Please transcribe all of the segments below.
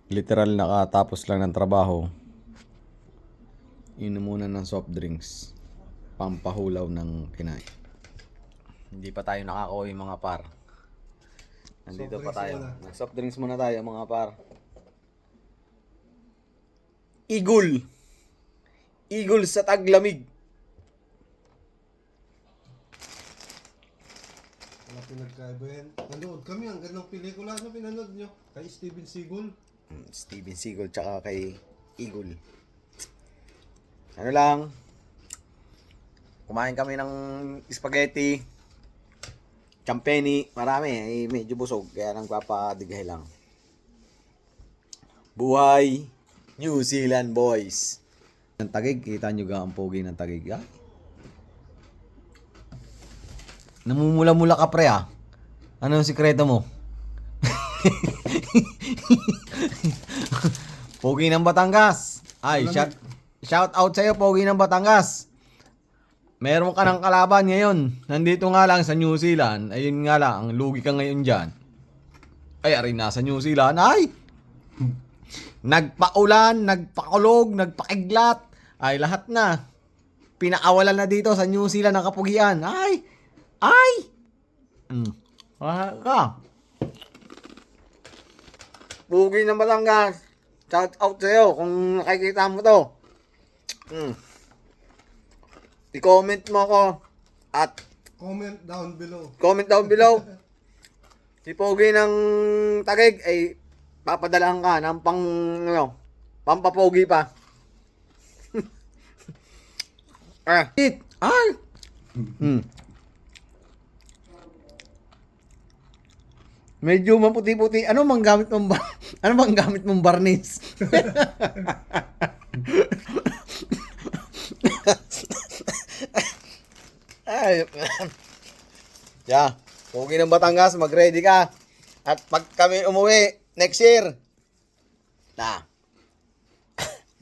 Literal nakatapos lang ng trabaho. Inom muna ng soft drinks. Pampahulaw ng kinain. Hindi pa tayo nakakauwi mga par. Nandito pa tayo. Nag-soft drinks muna tayo mga par. Igul! Igul sa taglamig. Wala pinagkaiba yan. Nanood kami, ang gandang pelikula. Ano pinanood nyo? Kay Steven Seagal. Steven Seagal tsaka kay Igul. Ano lang, kumain kami ng spaghetti, champeni, marami, eh, medyo busog, kaya nagpapadigay lang. Buhay, New Zealand boys. Ang Taguig, kita nyo ga ang pogi ng Taguig, ha? Namumula-mula ka pre, ha? Ano ang sikreto mo? Pogi ng Batangas. Ay, shout out sa'yo, Pogi ng Batangas. Meron ka ng kalaban ngayon. Nandito nga lang sa New Zealand. Ayun nga lang, ang lugi ka ngayon dyan. Ay, arin nasa New Zealand. Ay! Nagpaulan, nagpakulog, nagpakiglat. Ay, lahat na. Pinakawalan na dito sa New Zealand ang kapugian. Ay! Ay! Ka. Pogi ng Batangas. Shout out sa'yo kung nakikita mo to. I-comment mo ako at Comment down below. comment down below. Si Pogi ng Taguig ay papadalahan ka ng pampapogi pa. Ay! Medyo maputi-puti. Ano bang gamit mong varnish? Ay. Yeah. Pogi ng Batangas, mag-ready ka. At pag kami umuwi next year. Na.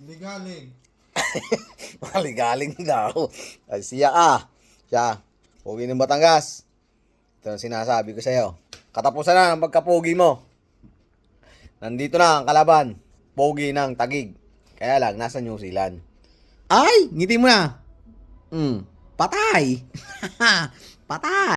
Ligalig. Maligaling daw. Ay siya ka. Siya. Pogi ng Batangas. Ito ang sinasabi ko sa'yo. Katapusan na ng pagkapogi mo. Nandito na ang kalaban. Pogi ng Taguig. Kaya lang, nasa New Zealand. Ay! Ngiti mo na. Patay! Patay!